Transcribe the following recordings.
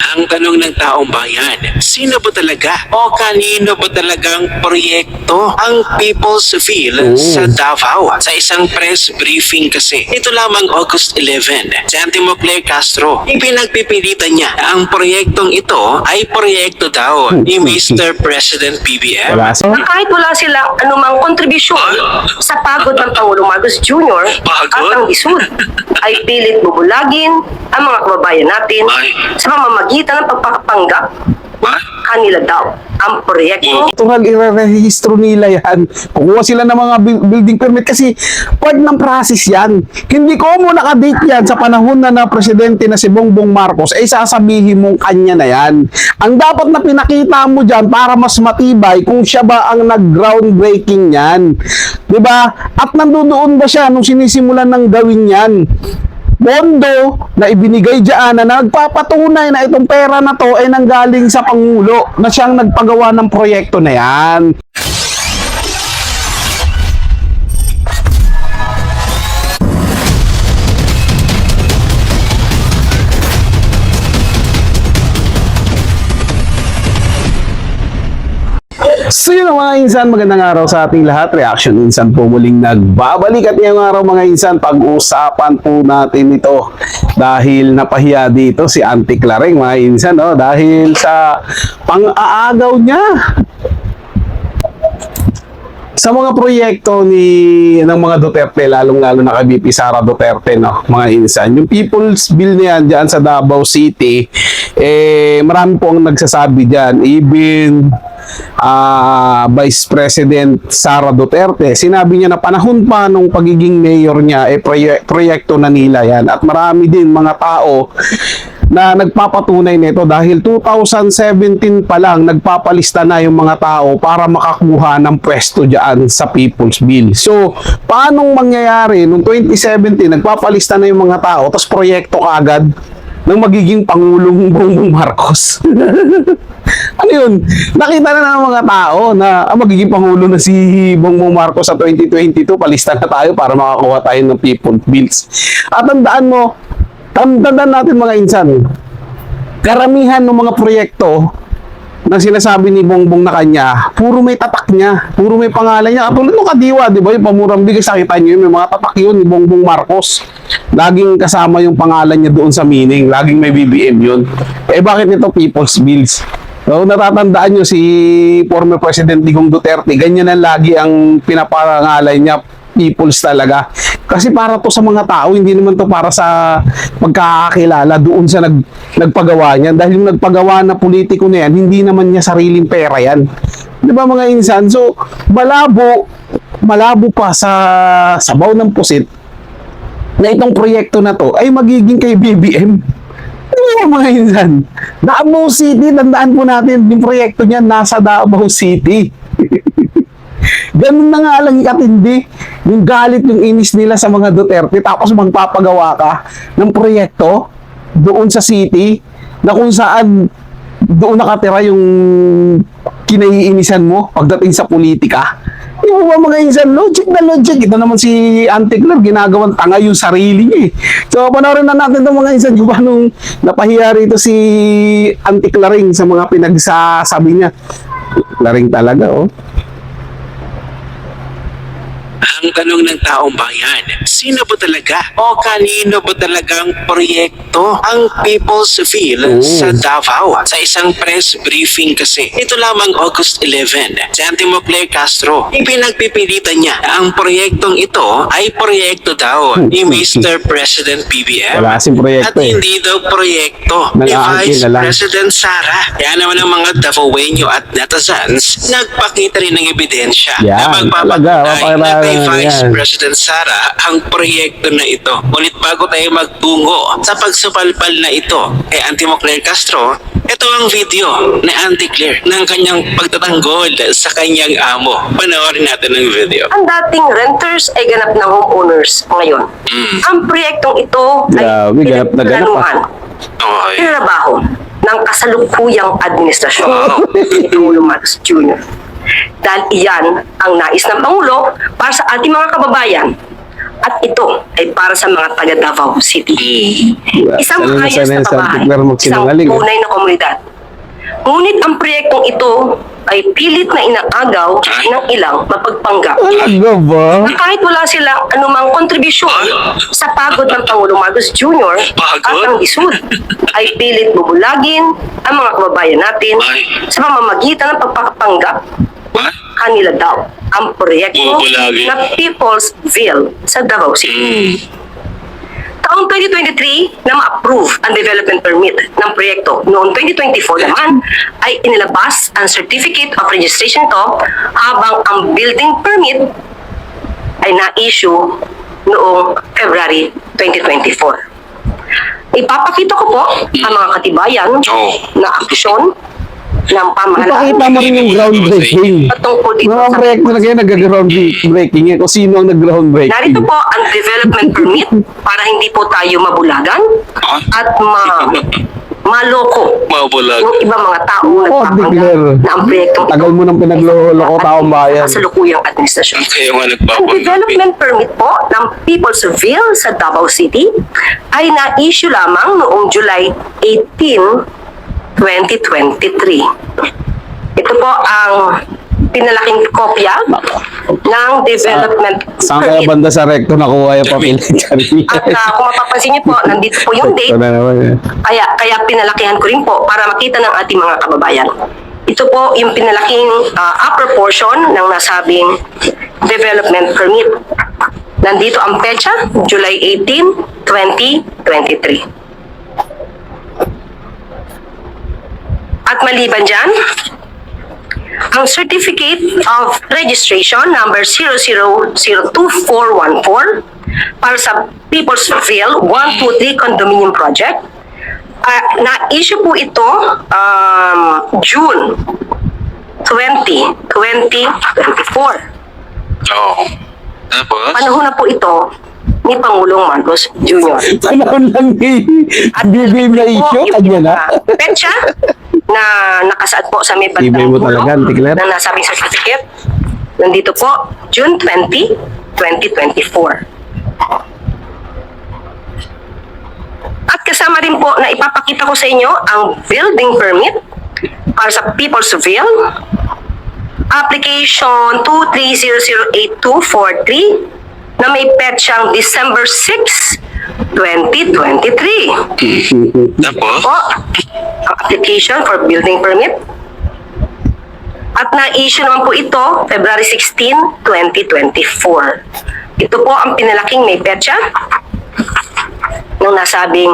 Ang tanong ng taong bayan, sino ba talaga o kanino ba talagang proyekto ang People's Ville sa Davao? Sa isang press briefing kasi, ito lamang August 11, si Antimocler Castro, ipinagpipilitan niya na ang proyektong ito ay proyekto daw ni Mr. President BBM. Na kahit wala sila anumang kontribusyon sa pagod ng Pangulong Marcos Jr. at ang isud, ay pilit bubulagin ang mga kababayan natin sa pamamagitan ng pagpapapanggap kanila daw ang proyekto. Tungal i-rehistro nila yan. Kukuha sila ng mga building permit kasi part ng process yan. Hindi ko mo nakadate yan sa panahon na presidente na si Bongbong Marcos, ay sasabihin mong kanya na yan. Ang dapat na pinakita mo dyan para mas matibay kung siya ba ang nag-groundbreaking yan. Diba? At nandoon ba siya nung sinisimulan ng gawin yan? Pondo na ibinigay dyan na nagpapatunay na itong pera na to ay nanggaling sa Pangulo na siyang nagpagawa ng proyekto na yan. So yun mga insan, magandang araw sa ating lahat. Reaction Insan po muling nagbabalik at ngayong araw mga insan, pag-usapan po natin ito dahil napahiya dito si Auntie Clareng mga insan, no? Dahil sa pang-aagaw niya sa mga proyekto ng mga Duterte, lalong-lalo na kay VP Sara Duterte, no, mga insan. Yung People's Bill na yan dyan sa Davao City, marami po ang nagsasabi dyan. Even Vice President Sara Duterte, sinabi niya na panahon pa nung pagiging mayor niya, proyekto na nila yan. At marami din mga tao na nagpapatunay nito dahil 2017 pa lang nagpapalista na yung mga tao para makakuha ng pwesto dyan sa People's Bill. So, paanong mangyayari nung 2017 nagpapalista na yung mga tao tapos proyekto kaagad ng magiging Pangulong Bongbong Marcos? Ano yun? Nakita na ng mga tao na magiging Pangulo na si Bongbong Marcos sa 2022, palista na tayo para makakuha tayo ng People's Bills. At tandaan natin mga insan, karamihan ng mga proyekto na sinasabi ni Bongbong na kanya, puro may tatak niya, puro may pangalan niya. Katulad ng Kadiwa, di ba? Yung pamurang bigas, nakita niyo yun, may mga tatak yun ni Bongbong Marcos. Laging kasama yung pangalan niya doon sa meaning, laging may BBM yun. Bakit ito People's Bills? So, natatandaan nyo si former President Digong Duterte, ganyan na lagi ang pinapangalan niya, People's talaga. Kasi para to sa mga tao, hindi naman to para sa pagkakakilala doon sa nagpagawa niyan. Dahil yung nagpagawa na politiko na yan, hindi naman niya sariling pera yan. Di ba mga insan? So, malabo pa sa sabaw ng pusit na itong proyekto na to ay magiging kay BBM. Mga insan, Davao City, tandaan po natin, yung proyekto niya nasa Davao City. Ganun na nga lang ikatindi yung galit, yung inis nila sa mga Duterte, tapos magpapagawa ka ng proyekto doon sa city na kung saan doon nakatira yung kinaiinisan mo pagdating sa politika. Yung mga insan, logic na logic. Ito naman si Auntie Clareng, ginagawang tanga yung sarili niya eh. So, panoorin na natin itong mga insan kung paano napahiya rito si Auntie Clareng sa mga pinagsasabi niya. Clareng talaga, oh. Ang tanong ng taong bayan, sino ba talaga o kanino ba talagang proyekto ang People's Ville sa Davao? Sa isang press briefing kasi, ito lamang August 11, si Antimocler Castro, ipinagpipilitan niya na ang proyektong ito ay proyekto daw ni Mr. President BBM. Wala kasing proyekto, at hindi daw proyekto ni Vice President Sara. Kaya naman ang mga Davaoenyo at netizens nagpakita rin ng ebidensya na magpapatunay na kay Vice President Sara ang proyekto na ito. Ngunit bago tayo magtungo sa pagsupalpal na ito kay Antimocler Castro, ito ang video ni Auntie Claire ng kanyang pagtatanggol sa kanyang amo. Panoorin natin ang video. Ang dating renters ay ganap na homeowners ngayon. Ang proyektong ito ay pinagplanuhan, pinrabaho ng kasalukuyang administrasyon ni Pangulong Marcos Jr. Dahil iyan ang nais ng Pangulo para sa ating mga kababayan At ito ay para sa mga taga Davao City. Isang Sanay na ayos sanay na sa pabahay, Tigler isang magsinungaling, ah. tunay na komunidad. Ngunit ang proyektong ito ay pilit na inaagaw ng ilang mapagpanggap. Talaga ba? Na kahit wala silang anumang kontribusyon sa pagod ng Pangulong Marcos Jr. at ang isud, ay pilit bubulagin ang mga kababayan natin sa pamamagitan ng pagpapanggap kanila daw ang proyekto na People's Ville sa Davao City. Taong 2023 na ma-approve ang development permit ng proyekto. Noong 2024 naman ay inilabas ang Certificate of Registration to habang ang building permit ay na-issue noong February 2024. Ipapakita ko po ang mga katibayan na aksyon ng pamahalaan. Ipakita mo rin yung groundbreaking. Patungkol dito Mga sa proyekto na kayo nag-groundbreaking eh, kung sino ang nag-groundbreaking. narito po ang development permit para hindi po tayo mabulagan at maloko yung ibang mga tao Declare. na ang proyektong Tagal mo nang pinagloloko taong bayan. sa lukuyang administrasyon. Kaya nga Ang nagpapanggap. development permit po ng People's Ville sa Davao City ay na-issue lamang noong July 18, 2023. Ito po ang pinalaking kopya ng development Saan kaya permit. banda sa recto nakuha yung papel? At kung mapapansin niyo po, nandito po yung date. Ito na naman eh. Kaya pinalakihan ko rin po para makita ng ating mga kababayan. Ito po yung pinalaking upper portion ng nasabing development permit. Nandito ang petsa, July 18, 2023. At maliban dyan, ang Certificate of Registration number 00022414 para sa People's Ville 123 Condominium Project, na-issue po ito June 20, 2024. Tapos? Panahon na po ito ni Pangulong Marcos Jr. Panahon lang eh. BBM na issue, kanya na. Petsa na nakasaad po sa may Ibay mo talaga, Tigler. na nasabing certificate. Nandito po, June 20, 2024. At kasama rin po na ipapakita ko sa inyo ang building permit para sa People's Ville. Application 2300823 na may petsang December 6, 2023. Tapos? Po, ang application for building permit. At na-issue naman po ito February 16, 2024. Ito po ang pinalaking may petsa ng nasabing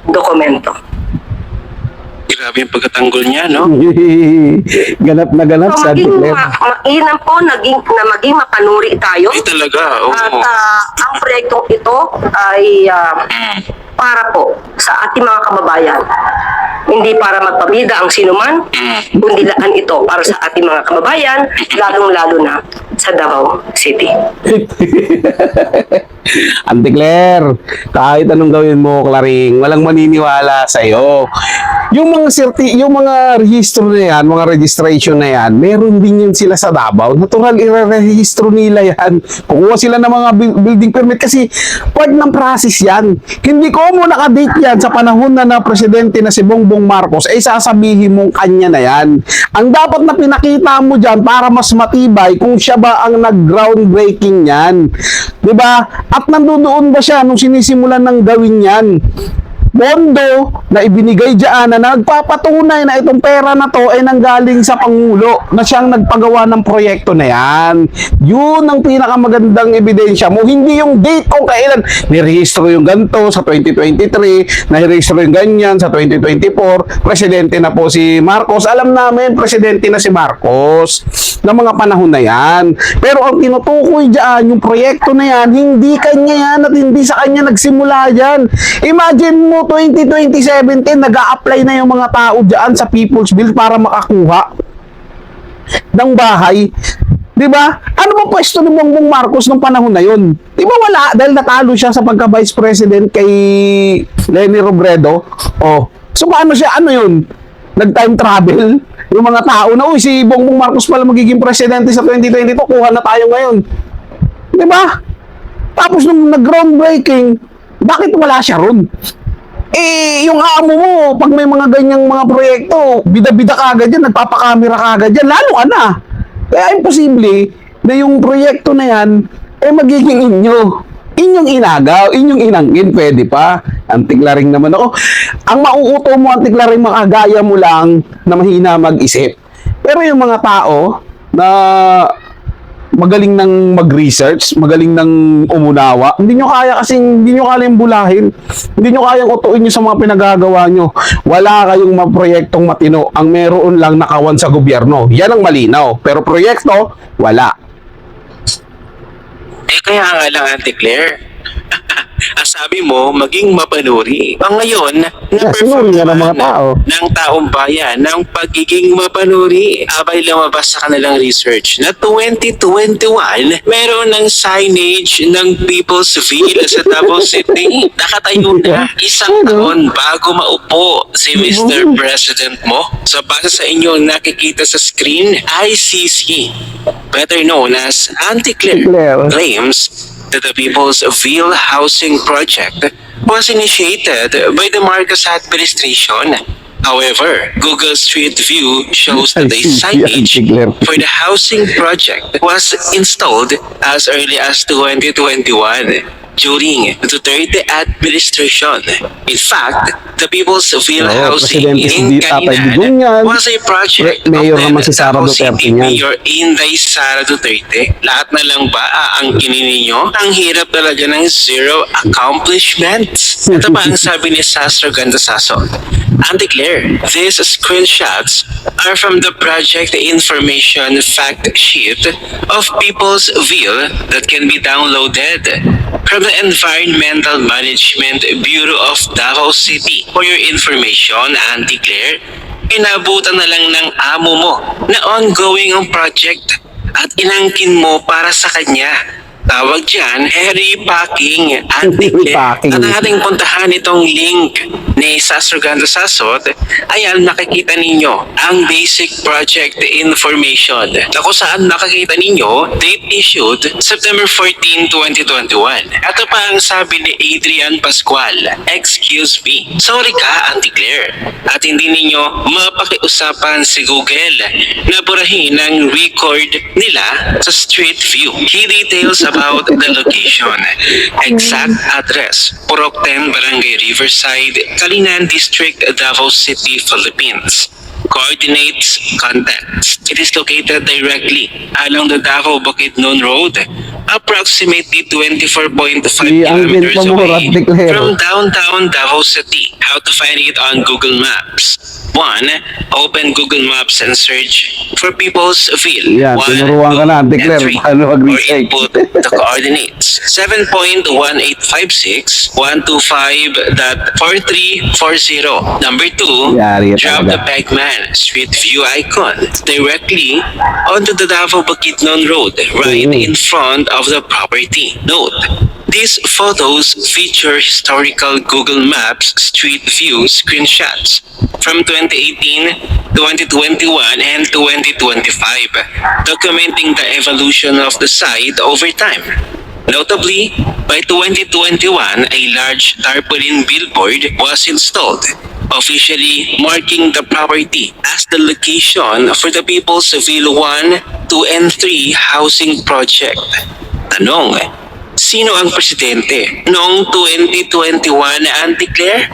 dokumento. Grabe yung pagkatanggol niya, no? Ganap na ganap So, sa maging Declare. mainam po na maging mapanuri tayo. Ay, talaga. Oo. At ang proyektong ito ay para po sa ating mga kababayan. Hindi para magpabida ang sinuman, kundi laan ito para sa ating mga kababayan, lalong-lalo na sa Davao City. Auntie Claire, kahit anong gawin mo, Claring, walang maniniwala sa iyo. Yung mga rehistro na yan, mga registration na yan, meron din yun sila sa Davao. Natural, i-rehistro nila yan. Kukuha sila ng mga building permit kasi part ng process yan. Hindi ko mo nakadate yan sa panahon na presidente na si Bongbong Marcos, ay sasabihin mong kanya na yan. Ang dapat na pinakita mo dyan para mas matibay kung siya ba ang nag-groundbreaking yan. Diba? At nandoon ba siya nung sinisimulan ng gawin yan? Pondo na ibinigay dyan na nagpapatunay na itong pera na to ay nanggaling sa Pangulo na siyang nagpagawa ng proyekto na yan. Yun ang pinakamagandang ebidensya mo. Hindi yung date kung kailan nirehistro yung ganito sa 2023, nirehistro yung ganyan sa 2024. Presidente na po si Marcos. Alam namin, presidente na si Marcos ng mga panahon na yan. Pero ang tinutukoy dyan, yung proyekto na yan, hindi kanya yan at hindi sa kanya nagsimula yan. Imagine mo 2017, nag-a-apply na yung mga tao dyan sa People's Bill para makakuha ng bahay. Diba? Ano ba pwesto ni Bongbong Marcos nung panahon na yun? Diba wala? Dahil natalo siya sa pagka-vice president kay Leni Robredo. Oh. So paano siya? Ano yun? Nag-time travel? Yung mga tao na, uy, si Bongbong Marcos pala magiging presidente sa 2022, kuha na tayo ngayon. Diba? Tapos nung nag-groundbreaking, bakit wala siya ron? Eh, yung amo mo, pag may mga ganyang mga proyekto, bida-bida kagad yan, nagpapakamera kagad yan, lalo ka na. Kaya imposible na yung proyekto na yan, eh magiging inyong inagaw, inyong inangkin, pwede pa. Antiklaring naman ako. Ang mauuto mo, antiklaring makagaya mo lang na mahina mag-isip. Pero yung mga tao na magaling ng mag-research, magaling ng umunawa, hindi nyo kayang bulahin. Hindi nyo kayang utuin nyo sa mga pinagagawa nyo. Wala kayong mga proyektong matino. Ang meron lang nakawan sa gobyerno. Yan ang malinaw. Pero proyekto, wala. Eh kaya nga lang, Auntie Claire. Ang sabi mo, maging mapanuri. Ngayon, sinuri nga ng mga tao. Ng taong bayan ng pagiging mapanuri. Abay lumabas sa kanilang research na 2021, meron ng signage ng People's Ville sa Davao City. Nakatayo na isang taon bago maupo si Mr. President mo. So base sa inyong nakikita sa screen, ICC, better known as Auntie Claire, claims that the People's Ville Housing Project was initiated by the Marcos administration. However, Google Street View shows that the signage for the housing project was installed as early as 2021 during the Duterte administration. In fact, the People's Ville Housing in Calinan was a project Mayor of naman si Sara Davao Duterte City niyan. Mayor Inday Sara Duterte. Lahat na lang ba ang ninyo? Ang hirap talaga ng zero accomplishments. Ito pa ang sabi ni Sastro Gandasaso. Auntie Claire, these screenshots are from the project information fact sheet of People's Ville that can be downloaded from the Environmental Management Bureau of Davao City. For your information, Auntie Claire, inabutan na lang ng amo mo na ongoing ang project at inangkin mo para sa kanya. Tawag dyan, repacking, Auntie Claire. At ang ating puntahan itong link ni Sastro Gandasasot, ayan, nakikita ninyo ang basic project information na kung saan nakikita ninyo date issued September 14, 2021. Ito pa ang sabi ni Adrian Pascual, excuse me, sorry ka, Auntie Claire, at hindi ninyo mapakiusapan si Google na burahin ang record nila sa Street View. Key details about the location, exact address, Purok 10, Barangay Riverside, Calinan District, Davao City, Philippines. Coordinates, contacts. It is located directly along the Davao Bukidnon Road, approximately 24.5 kilometers away from downtown Davao City. How to find it on Google Maps? 1. Open Google Maps and search for People's Ville. Yan, tinuruan ka na, Auntie Claire, paano mag-research. Or input the coordinates. 7.1856 125.4340. Number 2, Yari drop the talaga. Pegman Street View icon directly onto the Davao Bukidnon Road, right in front of the property. Note, these photos feature historical Google Maps Street View screenshots from 2018, 2021, and 2025, documenting the evolution of the site over time. Notably, by 2021, a large tarpaulin billboard was installed, officially marking the property as the location for the People's Ville 1, 2, and 3 housing project. Tanong, sino ang presidente noong 2021, Auntie Claire?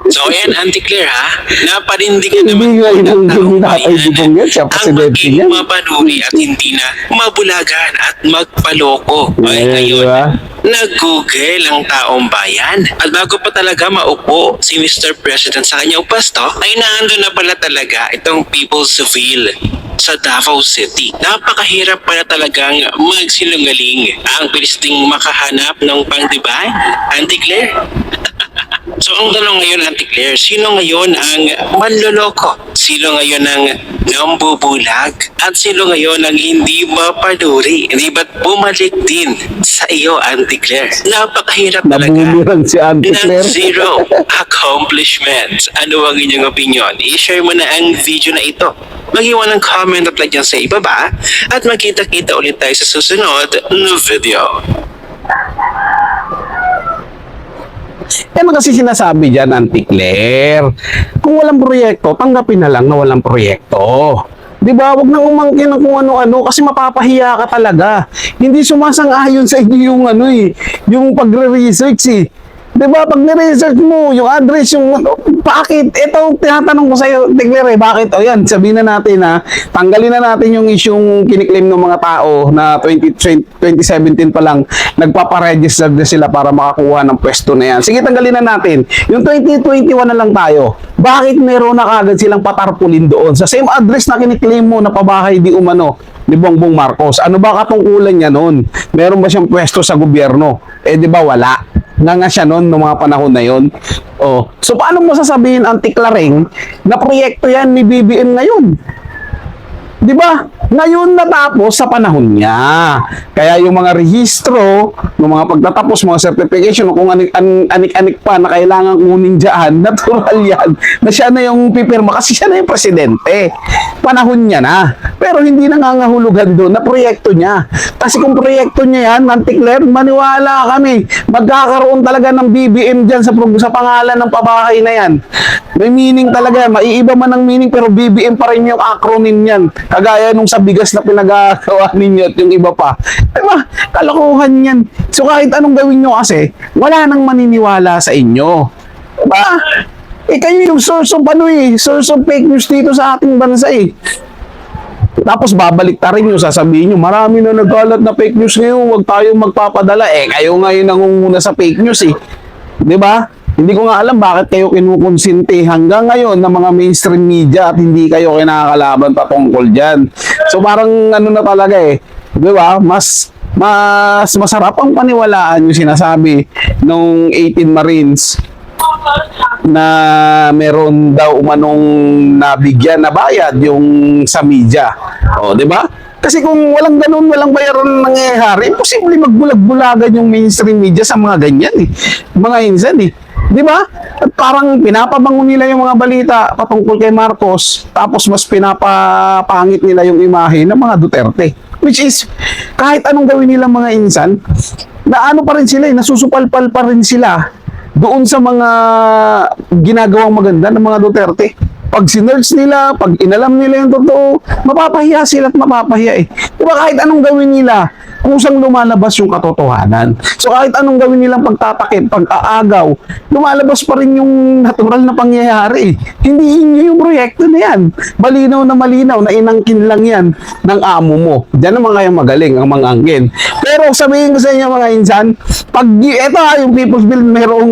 So ayan, Auntie Claire ha, naparindigan naman Hindi nga ng taong Tatay Digong yan, siya ang presidente maging yan. mapanuri at hindi na mabulagan at magpaloko. Ay Ayan, ngayon, diba? nag-google ang taong bayan. At bago pa talaga maupo si Mr. President sa kanyang pasto, ay naandun na pala talaga itong People's Ville sa Davao City. Napakahirap pala talagang magsinungaling ang pilisting makahanap ng pangdibay, Auntie Claire. So ang tanong ngayon, Auntie Claire, sino ngayon ang manloloko? Sino ngayon ang nambubulag? At sino ngayon ang hindi mapaduri? Hindi ba't bumalik din sa iyo, Auntie Claire? Napakahirap talaga Nabumirang si Auntie ng Claire. zero accomplishments. Ano ang inyong opinion? I-share mo na ang video na ito. Mag-iwan ng comment at like dyan sa ibaba at magkita-kita ulit tayo sa susunod na video. Yan kasi sinasabi dyan, Auntie Claire. Kung walang proyekto, tanggapin na lang na walang proyekto. Di ba? Huwag nang umangkin ng kung ano-ano kasi mapapahiya ka talaga. Hindi sumasang-ayon sa inyo yung yung pagre-research eh. Di ba? Pag ni-research mo, yung address, yung bakit? Ito, tinatanong ko sa'yo, Declare, bakit? O yan, sabihin na natin tanggalin na natin yung isyung kiniklaim ng mga tao na 2017 pa lang, nagpaparegister na sila para makakuha ng pwesto na yan. Sige, tanggalin na natin. Yung 2021 na lang tayo. Bakit meron na kagad silang patarpulin doon? Sa same address na kiniklaim mo na pabahay di umano ni Bongbong Marcos. Ano ba katungkulan niya noon? Meron ba siyang pwesto sa gobyerno? Di ba wala? Nga siya noon noong mga panahon na yon. Oh. So paano mo sasabihin, Auntie Clareng, na proyekto yan ni BBM ngayon? Di ba? Ngayon natapos sa panahon niya. Kaya yung mga rehistro, yung mga pagtatapos, mga certification, kung anik-anik pa na kailangan kunin dyan, natural yan, na siya na yung pipirma kasi siya na yung presidente. Panahon niya na. Pero hindi nangangahulugan doon na proyekto niya. Kasi kung proyekto niya yan, Auntie Claire, maniwala kami, magkakaroon talaga ng BBM dyan sa pangalan ng pabahay na yan. May meaning talaga, maiiba man ang meaning, pero BBM pa rin yung acronym yan. Kagaya nung sa bigas na pinagagawa ninyo at yung iba pa. Diba? Kalokohan yan. So kahit anong gawin nyo kasi, wala nang maniniwala sa inyo. Diba? Kayo yung source of source of fake news dito sa ating bansa Tapos babalik ta rin yung sasabihin nyo, marami na nagkalat na fake news ngayon, huwag tayong magpapadala. Kayo ngayon nangunguna sa fake news Diba? Hindi ko nga alam bakit kayo kinukonsinti hanggang ngayon ng mga mainstream media at hindi kayo kinakalaban patungkol dyan. So parang na talaga di ba? Mas masarap ang paniwalaan yung sinasabi nung 18 Marines na meron daw umanong nabigyan na bayad yung sa media. Di ba? Kasi kung walang ganun, walang bayaran nangyayari, imposible magbulag-bulagan yung mainstream media sa mga ganyan Mga insan Di ba? At parang pinapabango nila yung mga balita patungkol kay Marcos, tapos mas pinapapangit nila yung imahe ng mga Duterte. Which is, kahit anong gawin nila mga insan, na pa rin sila nasusupalpal pa rin sila doon sa mga ginagawang maganda ng mga Duterte. Pag sinerch nila, pag inalam nila yung totoo, mapapahiya sila at mapapahiya Diba kahit anong gawin nila, kusang lumalabas yung katotohanan. So kahit anong gawin nilang pagtatakip, pag-aagaw, lumalabas pa rin yung natural na pangyayari Hindi inyo yung proyekto na yan. Malinaw na inangkin lang yan ng amo mo. Diyan naman kayo magaling, ang mga angkin. Pero sabihin ko sa inyo mga insan, pag yung People's Bill, mayroong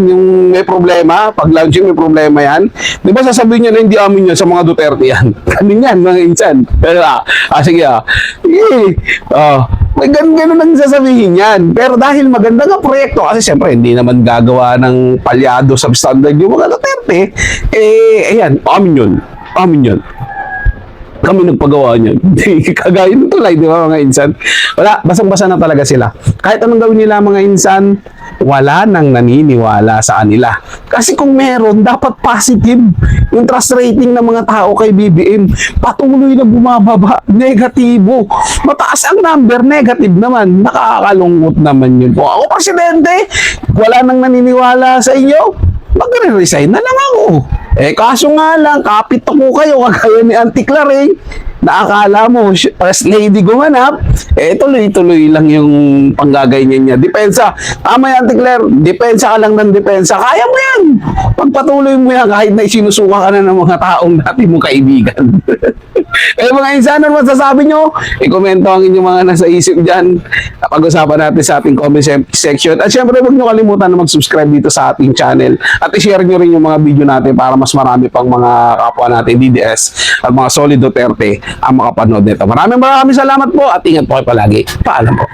yung may problema, pag launching may problema yan, di ba sasabihin niya na hindi amin yan sa mga Duterte yan? Ganun yan mga insan. Pero sige may ganun ang sasabihin yan. Pero dahil maganda nga proyekto, kasi siyempre hindi naman gagawa ng palyado substandard yung mga Duterte, ayan, amin yun. Kami nagpagawa niyan. Kagaya ng tulay, di ba mga insan? Wala, basang-basa na talaga sila. Kahit anong gawin nila mga insan, wala nang naniniwala sa kanila. Kasi kung meron, dapat positive. Yung trust rating ng mga tao kay BBM, patuloy na bumababa. Negatibo. Mataas ang number, negative naman. Nakakalungkot naman yun. Kung ako presidente, wala nang naniniwala sa inyo, magre-resign na lang ako. Kaso nga lang, kapit ako kayo, kagaya ni Auntie Clareng, na akala mo, first lady gumanap, tuloy-tuloy lang yung panggaganyan niya. Depensa. Tama yan, Auntie Claire. Depensa ka lang ng depensa. Kaya mo yan. Pagpatuloy mo yan kahit na isinusuka ka na ng mga taong dati mong kaibigan. Kaya mga insan, ano masasabi nyo? I-komento ang inyong mga nasa isip dyan. Pag-usapan natin sa ating comment section. At syempre, huwag nyo kalimutan na mag-subscribe dito sa ating channel. At i-share nyo rin yung mga video natin para mas marami pang mga kapwa natin DDS at mga solid Duterte ang makapanood nito. Maraming salamat po at ingat po kayo palagi. Paalam po.